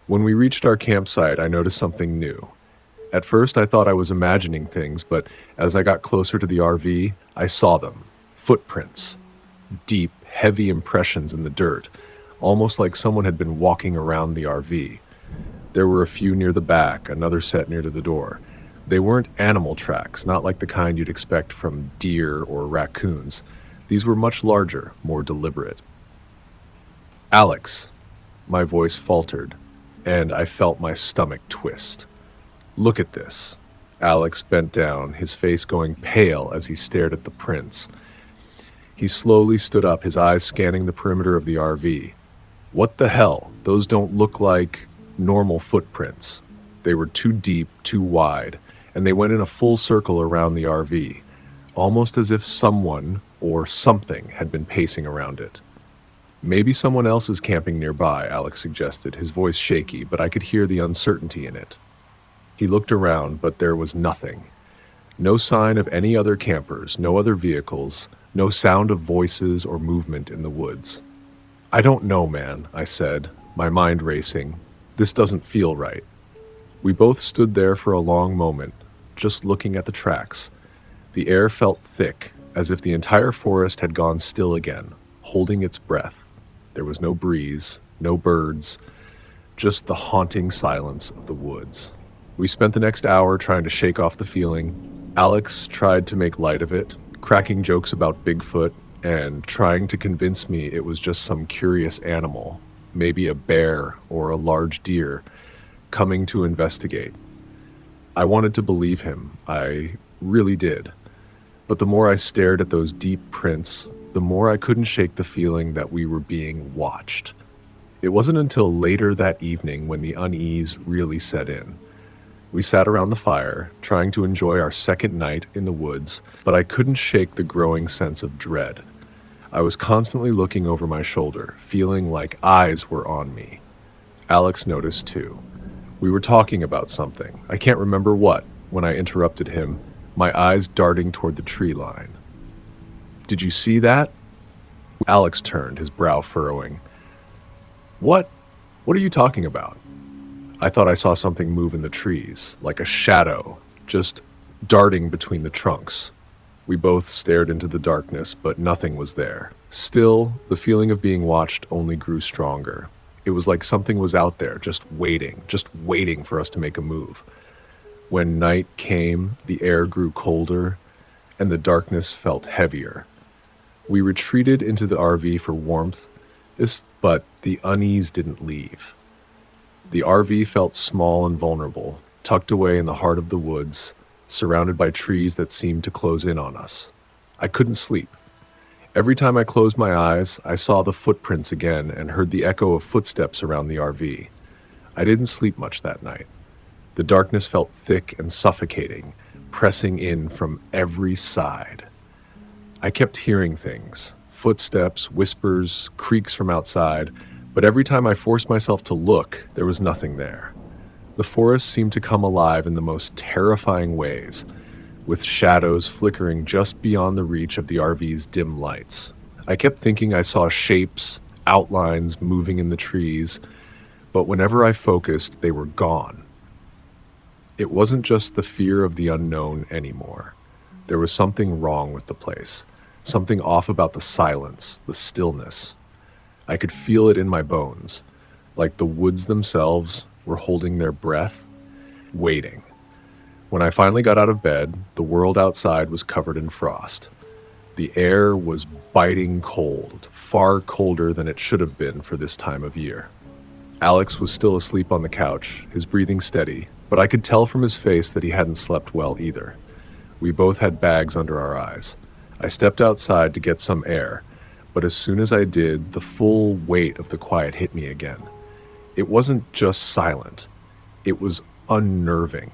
When we reached our campsite, I noticed something new. At first, I thought I was imagining things, but as I got closer to the RV, I saw them. Footprints. Deep, heavy impressions in the dirt, almost like someone had been walking around the RV. There were a few near the back, another set near to the door. They weren't animal tracks, not like the kind you'd expect from deer or raccoons. These were much larger, more deliberate. "Alex," my voice faltered, and I felt my stomach twist. "Look at this." Alex bent down, his face going pale as he stared at the prints. He slowly stood up, his eyes scanning the perimeter of the RV. "What the hell? Those don't look like normal footprints. They were too deep, too wide, and they went in a full circle around the RV, almost as if someone or something had been pacing around it. Maybe someone else is camping nearby, Alex suggested, his voice shaky, but I could hear the uncertainty in it. He looked around, but there was nothing. No sign of any other campers, no other vehicles, no sound of voices or movement in the woods. I don't know, man, I said, my mind racing. This doesn't feel right. We both stood there for a long moment, just looking at the tracks. The air felt thick, as if the entire forest had gone still again, holding its breath. There was no breeze, no birds, just the haunting silence of the woods. We spent the next hour trying to shake off the feeling. Alex tried to make light of it, cracking jokes about Bigfoot and trying to convince me it was just some curious animal, maybe a bear or a large deer, coming to investigate. I wanted to believe him, I really did. But the more I stared at those deep prints, the more I couldn't shake the feeling that we were being watched. It wasn't until later that evening when the unease really set in. We sat around the fire, trying to enjoy our second night in the woods, but I couldn't shake the growing sense of dread. I was constantly looking over my shoulder, feeling like eyes were on me. Alex noticed too. We were talking about something, I can't remember what, when I interrupted him, my eyes darting toward the tree line. "Did you see that?" Alex turned, his brow furrowing. What? What are you talking about?" I thought I saw something move in the trees, like a shadow, just darting between the trunks. We both stared into the darkness, but nothing was there. Still, the feeling of being watched only grew stronger. It was like something was out there, just waiting for us to make a move. When night came, the air grew colder, and the darkness felt heavier. We retreated into the RV for warmth, but the unease didn't leave. The RV felt small and vulnerable, tucked away in the heart of the woods, surrounded by trees that seemed to close in on us. I couldn't sleep. Every time I closed my eyes, I saw the footprints again and heard the echo of footsteps around the RV. I didn't sleep much that night. The darkness felt thick and suffocating, pressing in from every side. I kept hearing things, footsteps, whispers, creaks from outside, but every time I forced myself to look, there was nothing there. The forest seemed to come alive in the most terrifying ways, with shadows flickering just beyond the reach of the RV's dim lights. I kept thinking I saw shapes, outlines moving in the trees, but whenever I focused, they were gone. It wasn't just the fear of the unknown anymore. There was something wrong with the place, something off about the silence, the stillness. I could feel it in my bones, like the woods themselves were holding their breath, waiting. When I finally got out of bed, the world outside was covered in frost. The air was biting cold, far colder than it should have been for this time of year. Alex was still asleep on the couch, his breathing steady, but I could tell from his face that he hadn't slept well either. We both had bags under our eyes. I stepped outside to get some air, but as soon as I did, the full weight of the quiet hit me again. It wasn't just silent. It was unnerving.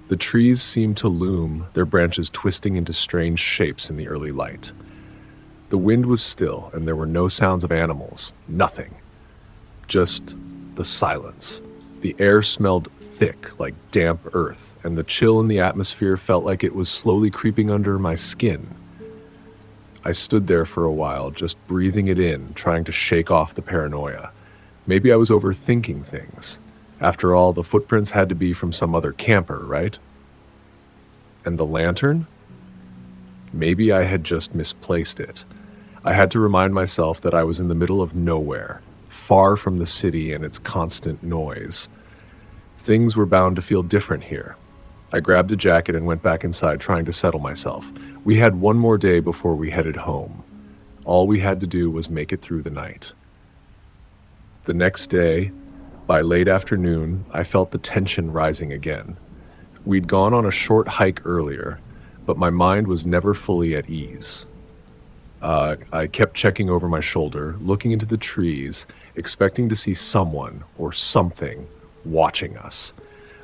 The trees seemed to loom, their branches twisting into strange shapes in the early light. The wind was still, and there were no sounds of animals, nothing. Just the silence. The air smelled thick, like damp earth, and the chill in the atmosphere felt like it was slowly creeping under my skin. I stood there for a while, just breathing it in, trying to shake off the paranoia. Maybe I was overthinking things. After all, the footprints had to be from some other camper, right? And the lantern? Maybe I had just misplaced it. I had to remind myself that I was in the middle of nowhere, far from the city and its constant noise. Things were bound to feel different here. I grabbed a jacket and went back inside, trying to settle myself. We had one more day before we headed home. All we had to do was make it through the night. The next day, by late afternoon, I felt the tension rising again. We'd gone on a short hike earlier, but my mind was never fully at ease. I kept checking over my shoulder, looking into the trees, expecting to see someone or something watching us.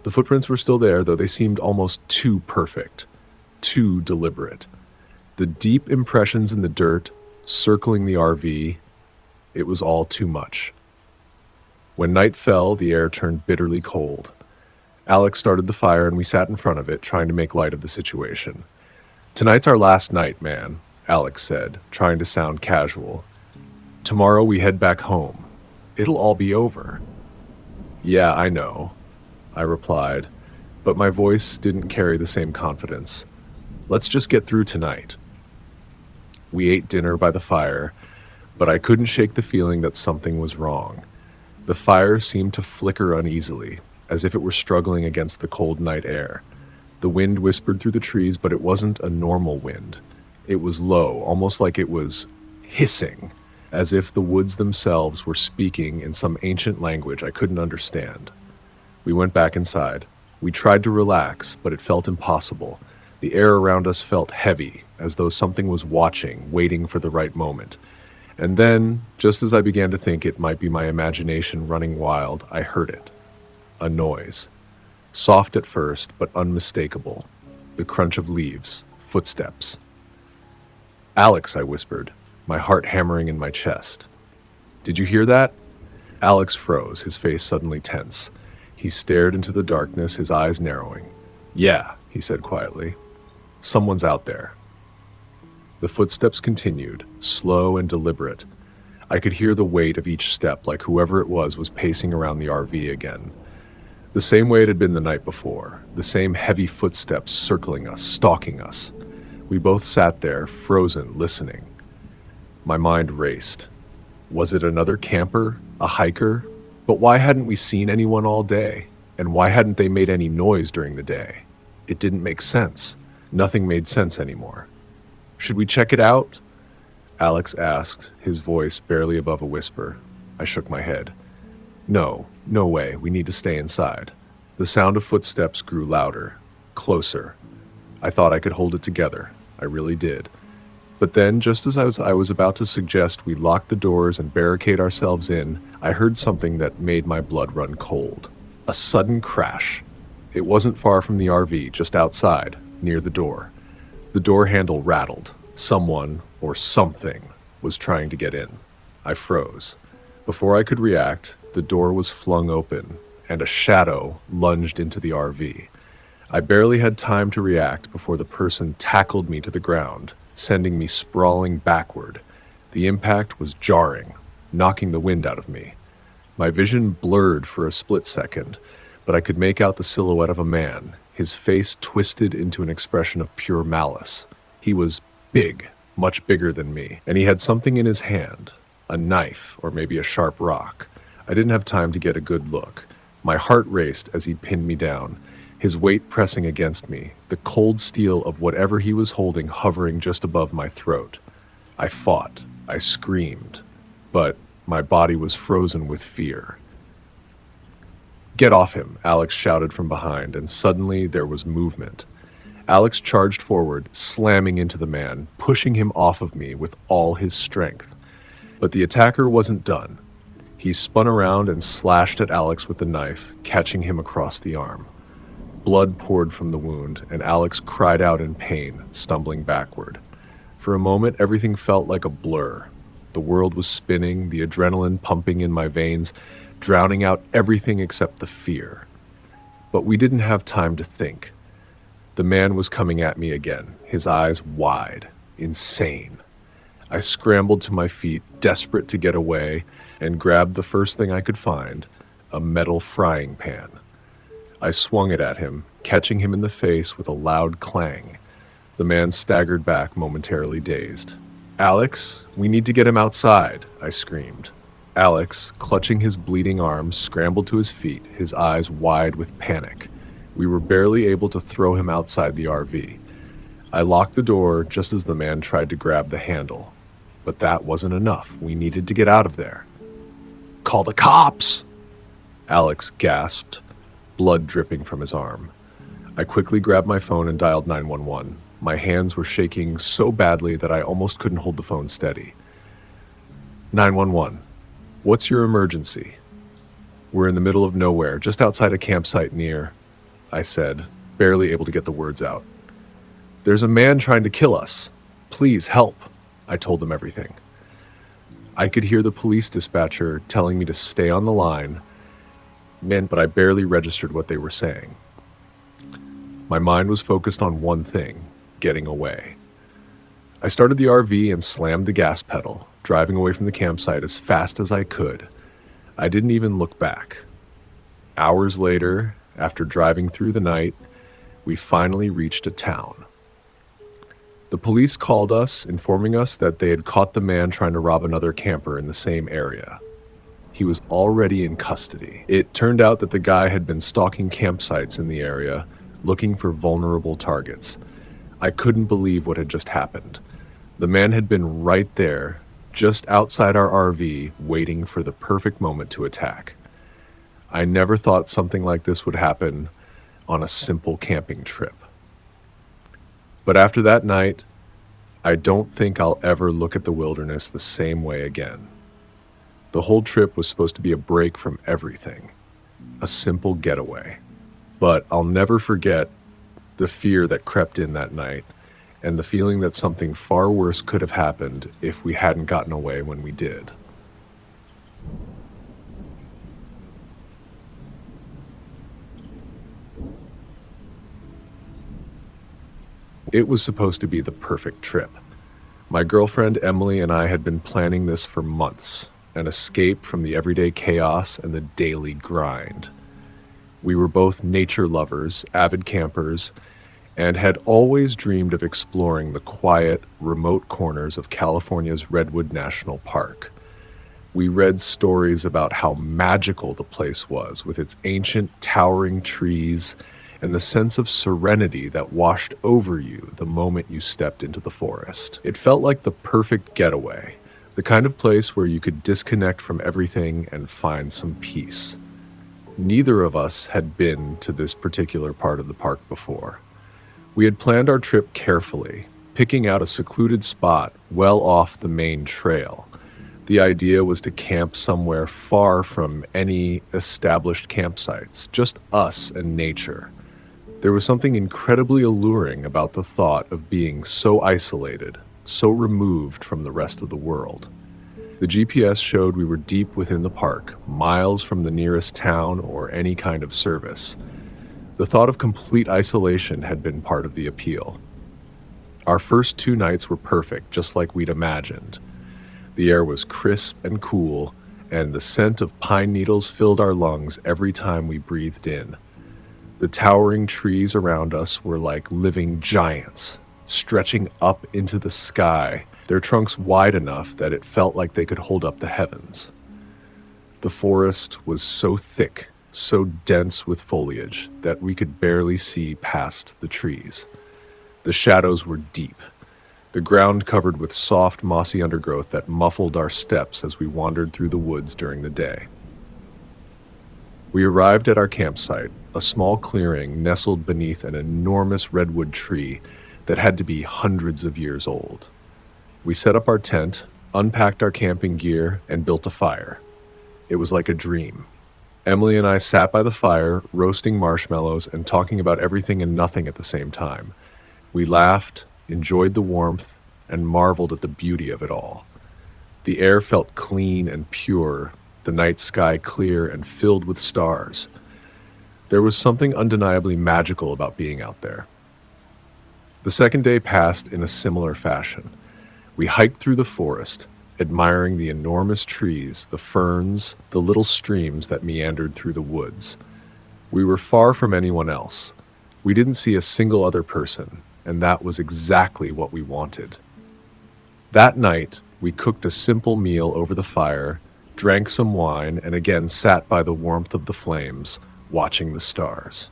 The footprints were still there, though they seemed almost too perfect, too deliberate. The deep impressions in the dirt, circling the RV, it was all too much. When night fell, the air turned bitterly cold. Alex started the fire and we sat in front of it, trying to make light of the situation. "Tonight's our last night, man," Alex said, trying to sound casual. "Tomorrow we head back home. It'll all be over." "Yeah, I know," I replied, but my voice didn't carry the same confidence. "Let's just get through tonight." We ate dinner by the fire, but I couldn't shake the feeling that something was wrong. The fire seemed to flicker uneasily, as if it were struggling against the cold night air. The wind whispered through the trees, but it wasn't a normal wind. It was low, almost like it was hissing, as if the woods themselves were speaking in some ancient language I couldn't understand. We went back inside. We tried to relax, but it felt impossible. The air around us felt heavy, as though something was watching, waiting for the right moment. And then, just as I began to think it might be my imagination running wild, I heard it. A noise. Soft at first, but unmistakable. The crunch of leaves. Footsteps. "Alex," I whispered, my heart hammering in my chest. "Did you hear that?" Alex froze, his face suddenly tense. He stared into the darkness, his eyes narrowing. "Yeah," he said quietly. "Someone's out there." The footsteps continued, slow and deliberate. I could hear the weight of each step, like whoever it was pacing around the RV again. The same way it had been the night before, the same heavy footsteps circling us, stalking us. We both sat there, frozen, listening. My mind raced. Was it another camper? A hiker? But why hadn't we seen anyone all day? And why hadn't they made any noise during the day? It didn't make sense. Nothing made sense anymore. "Should we check it out?" Alex asked, his voice barely above a whisper. I shook my head. No way, we need to stay inside." The sound of footsteps grew louder, closer. I thought I could hold it together. I really did. But then, just as I was about to suggest we lock the doors and barricade ourselves in, I heard something that made my blood run cold. A sudden crash. It wasn't far from the RV, just outside, near the door. The door handle rattled. Someone, or something, was trying to get in. I froze. Before I could react, the door was flung open, and a shadow lunged into the RV. I barely had time to react before the person tackled me to the ground, sending me sprawling backward. The impact was jarring, knocking the wind out of me. My vision blurred for a split second, but I could make out the silhouette of a man, his face twisted into an expression of pure malice. He was big, much bigger than me, and he had something in his hand, a knife or maybe a sharp rock. I didn't have time to get a good look. My heart raced as he pinned me down, his weight pressing against me, the cold steel of whatever he was holding hovering just above my throat. I fought. I screamed. But my body was frozen with fear. "Get off him," Alex shouted from behind, and suddenly there was movement. Alex charged forward, slamming into the man, pushing him off of me with all his strength. But the attacker wasn't done. He spun around and slashed at Alex with the knife, catching him across the arm. Blood poured from the wound, and Alex cried out in pain, stumbling backward. For a moment, everything felt like a blur. The world was spinning, the adrenaline pumping in my veins, drowning out everything except the fear. But we didn't have time to think. The man was coming at me again, his eyes wide, insane. I scrambled to my feet, desperate to get away, and grabbed the first thing I could find, a metal frying pan. I swung it at him, catching him in the face with a loud clang. The man staggered back, momentarily dazed. "Alex, we need to get him outside," I screamed. Alex, clutching his bleeding arms, scrambled to his feet, his eyes wide with panic. We were barely able to throw him outside the RV. I locked the door just as the man tried to grab the handle. But that wasn't enough. We needed to get out of there. "Call the cops!" Alex gasped, blood dripping from his arm. I quickly grabbed my phone and dialed 911. My hands were shaking so badly that I almost couldn't hold the phone steady. 911. "What's your emergency?" "We're in the middle of nowhere, just outside a campsite near..." I said, barely able to get the words out. "There's a man trying to kill us. Please help." I told them everything. I could hear the police dispatcher telling me to stay on the line, but I barely registered what they were saying. My mind was focused on one thing: getting away. I started the RV and slammed the gas pedal, driving away from the campsite as fast as I could. I didn't even look back. Hours later, after driving through the night, we finally reached a town. The police called us, informing us that they had caught the man trying to rob another camper in the same area. He was already in custody. It turned out that the guy had been stalking campsites in the area, looking for vulnerable targets. I couldn't believe what had just happened. The man had been right there, just outside our RV, waiting for the perfect moment to attack. I never thought something like this would happen on a simple camping trip. But after that night, I don't think I'll ever look at the wilderness the same way again. The whole trip was supposed to be a break from everything, a simple getaway. But I'll never forget the fear that crept in that night and the feeling that something far worse could have happened if we hadn't gotten away when we did. It was supposed to be the perfect trip. My girlfriend Emily and I had been planning this for months, an escape from the everyday chaos and the daily grind. We were both nature lovers, avid campers, and had always dreamed of exploring the quiet, remote corners of California's Redwood National Park. We read stories about how magical the place was, with its ancient, towering trees and the sense of serenity that washed over you the moment you stepped into the forest. It felt like the perfect getaway, the kind of place where you could disconnect from everything and find some peace. Neither of us had been to this particular part of the park before. We had planned our trip carefully, picking out a secluded spot well off the main trail. The idea was to camp somewhere far from any established campsites, just us and nature. There was something incredibly alluring about the thought of being so isolated, so removed from the rest of the world. The GPS showed we were deep within the park, miles from the nearest town or any kind of service. The thought of complete isolation had been part of the appeal. Our first 2 nights were perfect, just like we'd imagined. The air was crisp and cool, and the scent of pine needles filled our lungs every time we breathed in. The towering trees around us were like living giants, stretching up into the sky, their trunks wide enough that it felt like they could hold up the heavens. The forest was so thick, so dense with foliage, that we could barely see past the trees. The shadows were deep, the ground covered with soft, mossy undergrowth that muffled our steps as we wandered through the woods during the day. We arrived at our campsite, a small clearing nestled beneath an enormous redwood tree that had to be hundreds of years old. We set up our tent, unpacked our camping gear, and built a fire. It was like a dream. Emily and I sat by the fire, roasting marshmallows and talking about everything and nothing at the same time. We laughed, enjoyed the warmth, and marveled at the beauty of it all. The air felt clean and pure, the night sky clear and filled with stars. There was something undeniably magical about being out there. The second day passed in a similar fashion. We hiked through the forest, admiring the enormous trees, the ferns, the little streams that meandered through the woods. We were far from anyone else. We didn't see a single other person, and that was exactly what we wanted. That night, we cooked a simple meal over the fire, drank some wine, and again sat by the warmth of the flames, watching the stars.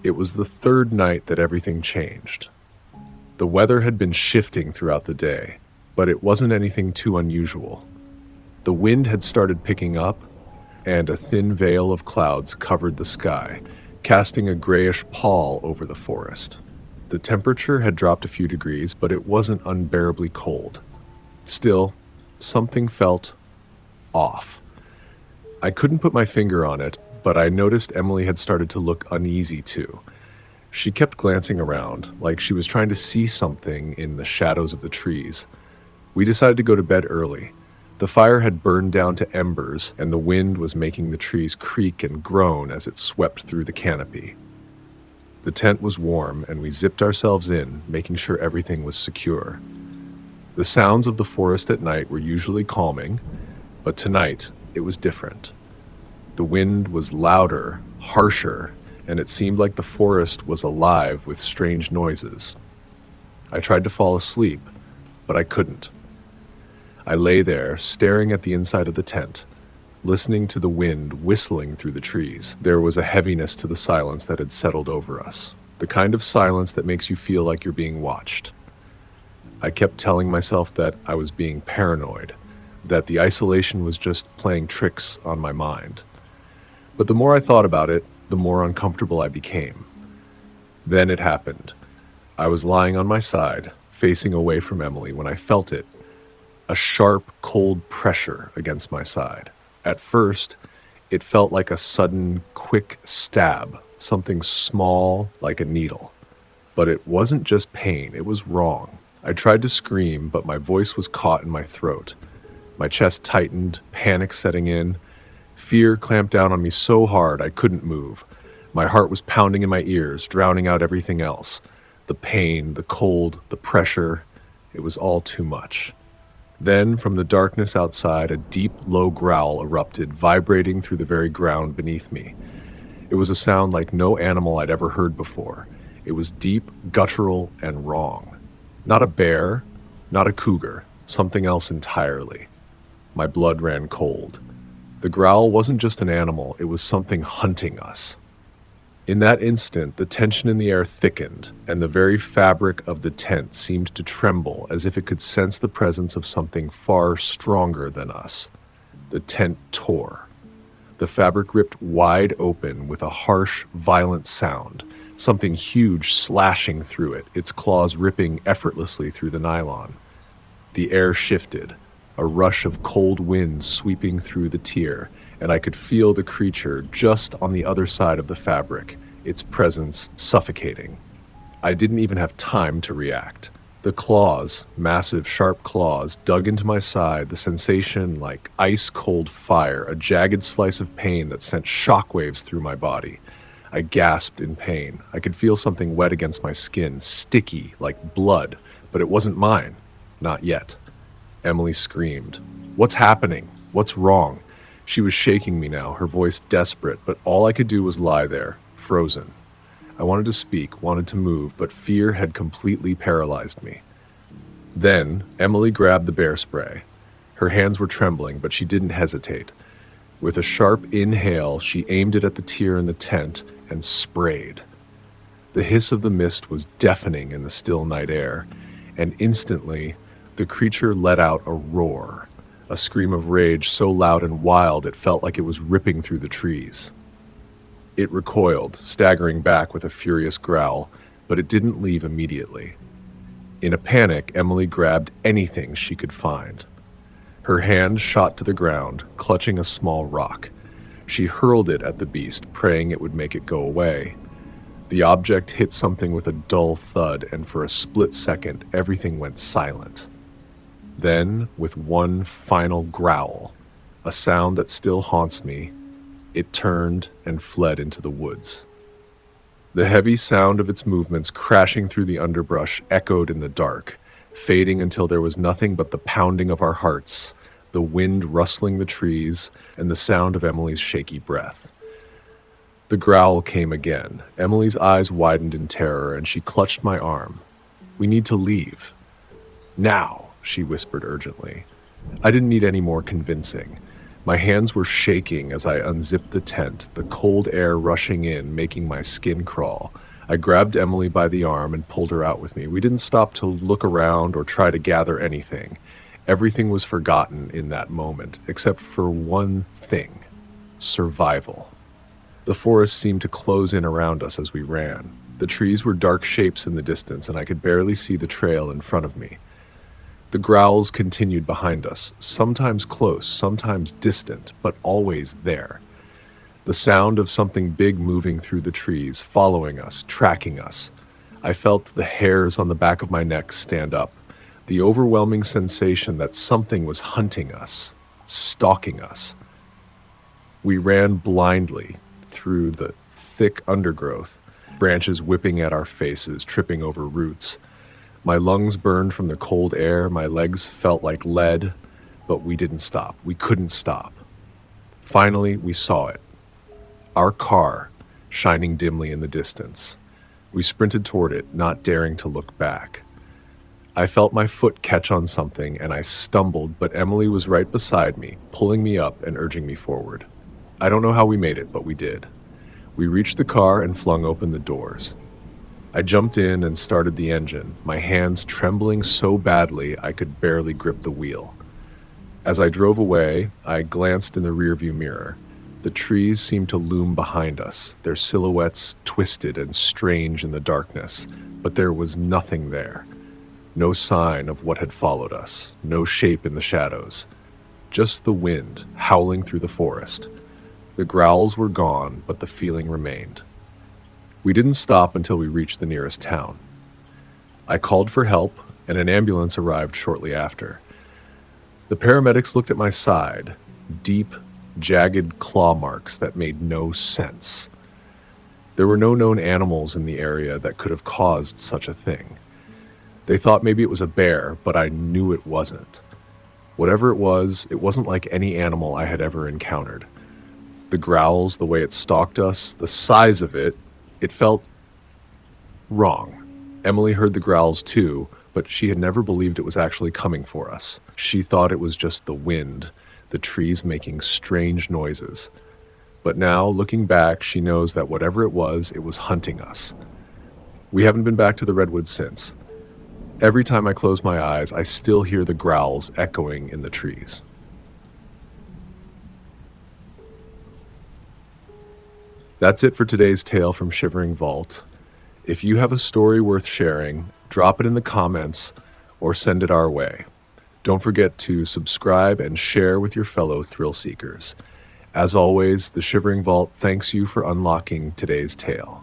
It was the third night that everything changed. The weather had been shifting throughout the day, but it wasn't anything too unusual. The wind had started picking up, and a thin veil of clouds covered the sky, casting a grayish pall over the forest. The temperature had dropped a few degrees, but it wasn't unbearably cold. Still, something felt off. I couldn't put my finger on it, but I noticed Emily had started to look uneasy too. She kept glancing around, like she was trying to see something in the shadows of the trees. We decided to go to bed early. The fire had burned down to embers, and the wind was making the trees creak and groan as it swept through the canopy. The tent was warm, and we zipped ourselves in, making sure everything was secure. The sounds of the forest at night were usually calming, but tonight it was different. The wind was louder, harsher, and it seemed like the forest was alive with strange noises. I tried to fall asleep, but I couldn't. I lay there, staring at the inside of the tent, listening to the wind whistling through the trees. There was a heaviness to the silence that had settled over us, the kind of silence that makes you feel like you're being watched. I kept telling myself that I was being paranoid, that the isolation was just playing tricks on my mind. But the more I thought about it, the more uncomfortable I became. Then it happened. I was lying on my side, facing away from Emily, when I felt it, a sharp, cold pressure against my side. At first, it felt like a sudden, quick stab, something small like a needle. But it wasn't just pain, it was wrong. I tried to scream, but my voice was caught in my throat. My chest tightened, panic setting in. Fear clamped down on me so hard I couldn't move. My heart was pounding in my ears, drowning out everything else. The pain, the cold, the pressure, it was all too much. Then, from the darkness outside, a deep, low growl erupted, vibrating through the very ground beneath me. It was a sound like no animal I'd ever heard before. It was deep, guttural, and wrong. Not a bear, not a cougar, something else entirely. My blood ran cold. The growl wasn't just an animal, it was something hunting us. In that instant, the tension in the air thickened, and the very fabric of the tent seemed to tremble as if it could sense the presence of something far stronger than us. The tent tore. The fabric ripped wide open with a harsh, violent sound, something huge slashing through it, its claws ripping effortlessly through the nylon. The air shifted, a rush of cold wind sweeping through the tier, and I could feel the creature just on the other side of the fabric, its presence suffocating. I didn't even have time to react. The claws, massive sharp claws, dug into my side, the sensation like ice-cold fire, a jagged slice of pain that sent shockwaves through my body. I gasped in pain. I could feel something wet against my skin, sticky, like blood, but it wasn't mine. Not yet. Emily screamed. "What's happening? What's wrong?" She was shaking me now, her voice desperate, but all I could do was lie there, frozen. I wanted to speak, wanted to move, but fear had completely paralyzed me. Then, Emily grabbed the bear spray. Her hands were trembling, but she didn't hesitate. With a sharp inhale, she aimed it at the tier in the tent and sprayed. The hiss of the mist was deafening in the still night air, and instantly, the creature let out a roar, a scream of rage so loud and wild it felt like it was ripping through the trees. It recoiled, staggering back with a furious growl, but it didn't leave immediately. In a panic, Emily grabbed anything she could find. Her hand shot to the ground, clutching a small rock. She hurled it at the beast, praying it would make it go away. The object hit something with a dull thud, and for a split second, everything went silent. Then, with one final growl, a sound that still haunts me, it turned and fled into the woods. The heavy sound of its movements crashing through the underbrush echoed in the dark, fading until there was nothing but the pounding of our hearts, the wind rustling the trees, and the sound of Emily's shaky breath. The growl came again. Emily's eyes widened in terror, and she clutched my arm. "We need to leave. Now," she whispered urgently. I didn't need any more convincing. My hands were shaking as I unzipped the tent, the cold air rushing in, making my skin crawl. I grabbed Emily by the arm and pulled her out with me. We didn't stop to look around or try to gather anything. Everything was forgotten in that moment, except for one thing: survival. The forest seemed to close in around us as we ran. The trees were dark shapes in the distance, and I could barely see the trail in front of me. The growls continued behind us, sometimes close, sometimes distant, but always there. The sound of something big moving through the trees, following us, tracking us. I felt the hairs on the back of my neck stand up. The overwhelming sensation that something was hunting us, stalking us. We ran blindly through the thick undergrowth, branches whipping at our faces, tripping over roots. My lungs burned from the cold air, my legs felt like lead, but we didn't stop. We couldn't stop. Finally, we saw it. Our car, shining dimly in the distance. We sprinted toward it, not daring to look back. I felt my foot catch on something, and I stumbled, but Emily was right beside me, pulling me up and urging me forward. I don't know how we made it, but we did. We reached the car and flung open the doors. I jumped in and started the engine, my hands trembling so badly I could barely grip the wheel. As I drove away, I glanced in the rearview mirror. The trees seemed to loom behind us, their silhouettes twisted and strange in the darkness, but there was nothing there. No sign of what had followed us, no shape in the shadows. Just the wind howling through the forest. The growls were gone, but the feeling remained. We didn't stop until we reached the nearest town. I called for help, and an ambulance arrived shortly after. The paramedics looked at my side, deep, jagged claw marks that made no sense. There were no known animals in the area that could have caused such a thing. They thought maybe it was a bear, but I knew it wasn't. Whatever it wasn't like any animal I had ever encountered. The growls, the way it stalked us, the size of it, it felt wrong. Emily heard the growls too, but she had never believed it was actually coming for us. She thought it was just the wind, the trees making strange noises. But now, looking back, she knows that whatever it was hunting us. We haven't been back to the Redwoods since. Every time I close my eyes, I still hear the growls echoing in the trees. That's it for today's tale from Shivering Vault. If you have a story worth sharing, drop it in the comments or send it our way. Don't forget to subscribe and share with your fellow thrill seekers. As always, the Shivering Vault thanks you for unlocking today's tale.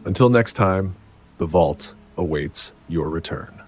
Until next time, the vault awaits your return.